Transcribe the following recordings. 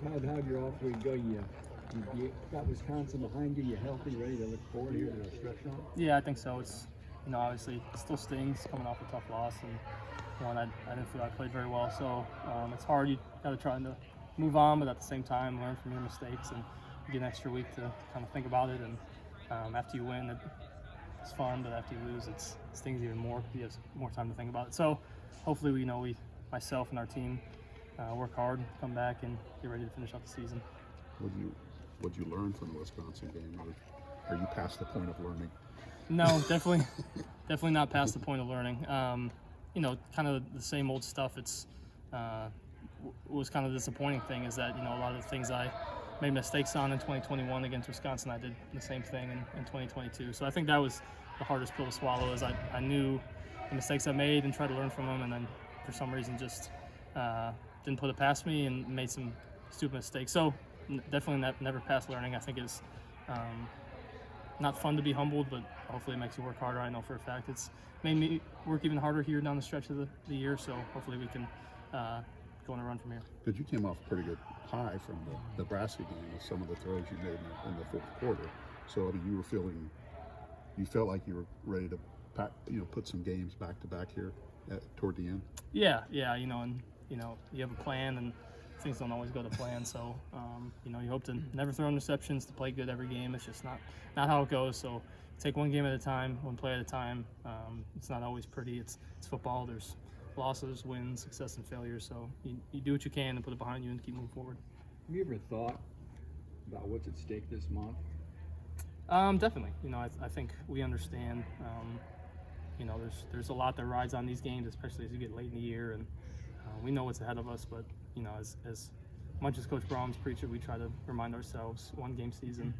How'd your off week go? You got Wisconsin behind you. You healthy, ready to look forward here to the stretch run? Yeah, I think so. It's obviously it still stings coming off a tough loss, and one I didn't feel I played very well. So it's hard. You got to try to move on, but at the same time learn from your mistakes and get an extra week to kind of think about it. And after you win, it's fun, but after you lose, it stings even more. You have more time to think about it. So hopefully myself and our team work hard, come back, and get ready to finish out the season. What'd you learn from the Wisconsin game? Or are you past the point of learning? No, definitely not past the point of learning. Kind of the same old stuff. It's was kind of the disappointing thing is that a lot of the things I made mistakes on in 2021 against Wisconsin, I did the same thing in 2022. So I think that was the hardest pill to swallow. Is I knew the mistakes I made and tried to learn from them, and then for some reason just didn't put it past me and made some stupid mistakes. So definitely never past learning. I think it's not fun to be humbled, but hopefully it makes you work harder. I know for a fact it's made me work even harder here down the stretch of the year, so hopefully we can go on a run from here. Because you came off a pretty good high from the Nebraska game with some of the throws you made in the fourth quarter. So I mean, you felt like you were ready to put some games back to back here toward the end. Yeah, and you have a plan, and things don't always go to plan. So you hope to never throw interceptions, to play good every game. It's just not how it goes. So take one game at a time, one play at a time. It's not always pretty. It's football. There's losses, wins, success, and failures. So you do what you can and put it behind you and keep moving forward. Have you ever thought about what's at stake this month? Definitely. I think we understand. There's a lot that rides on these games, especially as you get late in the year, and we know what's ahead of us. But as much as Coach Brahms preached it, we try to remind ourselves one game season.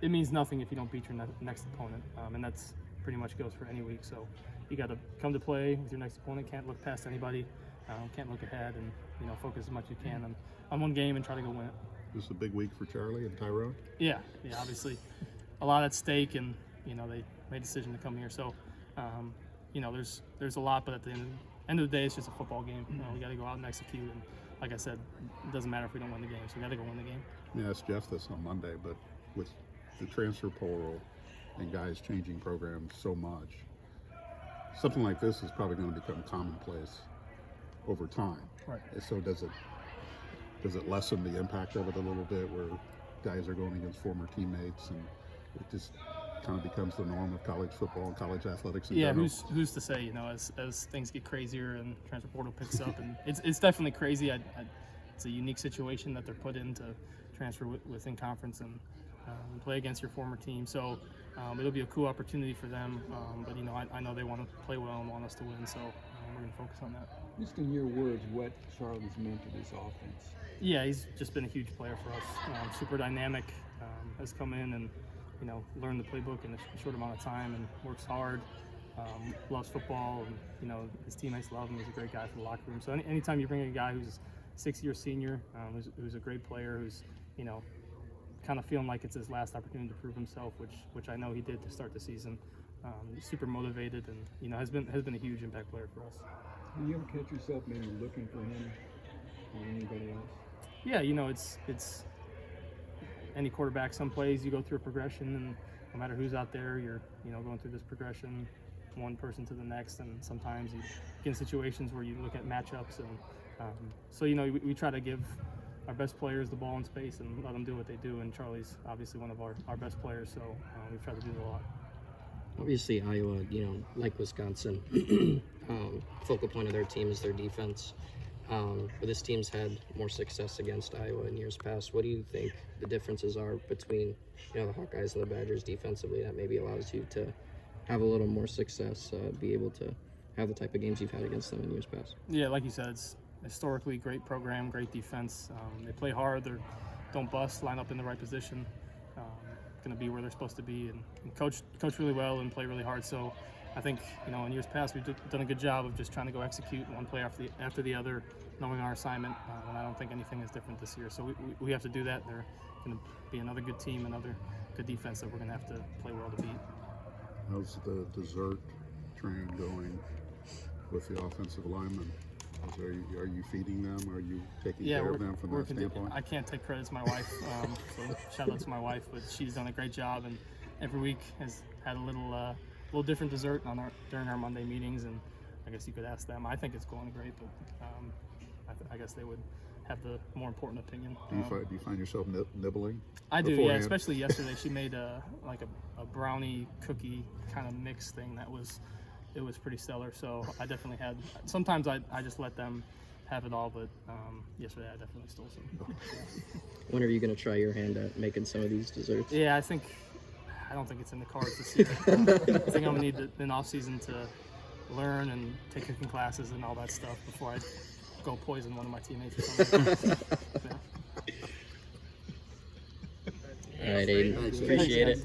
It means nothing if you don't beat your next opponent, and that's pretty much goes for any week. So you got to come to play with your next opponent. Can't look past anybody. Can't look ahead, and focus as much as you can on one game and try to go win it. This is a big week for Charlie and Tyrone. Yeah, obviously a lot at stake, and they made a decision to come here. So there's a lot, but at the end of the day, it's just a football game. We got to go out and execute, and like I said, it doesn't matter if we don't win the game, so we got to go win the game. I asked Jeff this on Monday, but with the transfer portal and guys changing programs so much, something like this is probably going to become commonplace over time. Right. So does it lessen the impact of it a little bit, where guys are going against former teammates, and it just kind of becomes the norm of college football and college athletics in general? Who's to say? As things get crazier and transfer portal picks up, and it's definitely crazy. It's a unique situation that they're put in to transfer within conference and play against your former team. So it'll be a cool opportunity for them. But I know they want to play well and want us to win. So we're going to focus on that. Just in your words, what Charlie's meant to this offense? Yeah, he's just been a huge player for us. Super dynamic. Has come in and learned the playbook in a short amount of time and works hard. Loves football, and his teammates love him. He's a great guy for the locker room. So anytime you bring a guy who's a 6-year senior, who's a great player, who's kind of feeling like it's his last opportunity to prove himself, which I know he did to start the season. Super motivated, and has been a huge impact player for us. Do you ever catch yourself maybe looking for him or anybody else? Yeah, it's any quarterback. Some plays you go through a progression, and no matter who's out there, you're going through this progression, one person to the next, and sometimes you get in situations where you look at matchups, and so we try to give our best players the ball in space and let them do what they do. And Charlie's obviously one of our best players, so we try to do it a lot. Obviously, Iowa, like Wisconsin, focal point of their team is their defense. But this team's had more success against Iowa in years past. What do you think the differences are between, the Hawkeyes and the Badgers defensively that maybe allows you to have a little more success, be able to have the type of games you've had against them in years past? Yeah, like you said, it's historically great program, great defense. They play hard. They don't bust, line up in the right position. Going to be where they're supposed to be, and coach really well and play really hard. So I think in years past we've done a good job of just trying to go execute one play after the other, knowing our assignment. And I don't think anything is different this year. So we have to do that. They're going to be another good team, another good defense that we're going to have to play well to beat. How's the dessert train going with the offensive linemen? Are you feeding them? Are you taking Yeah, care of them from that standpoint? I can't take credit to my wife, so shout out to my wife, but she's done a great job, and every week has had a little different dessert during our Monday meetings, and I guess you could ask them. I think it's going great, but I guess they would have the more important opinion. Do you find yourself nibbling? I do, yeah. beforehand? Especially yesterday, she made a brownie cookie kind of mix thing that was pretty stellar. So I definitely had. Sometimes I just let them have it all, but yesterday I definitely stole some. When are you going to try your hand at making some of these desserts? Yeah, I don't think it's in the cards this year. I think I'm gonna need an off season to learn and take cooking classes and all that stuff before I go poison one of my teammates or something. Yeah. All right, Aidan. Appreciate it.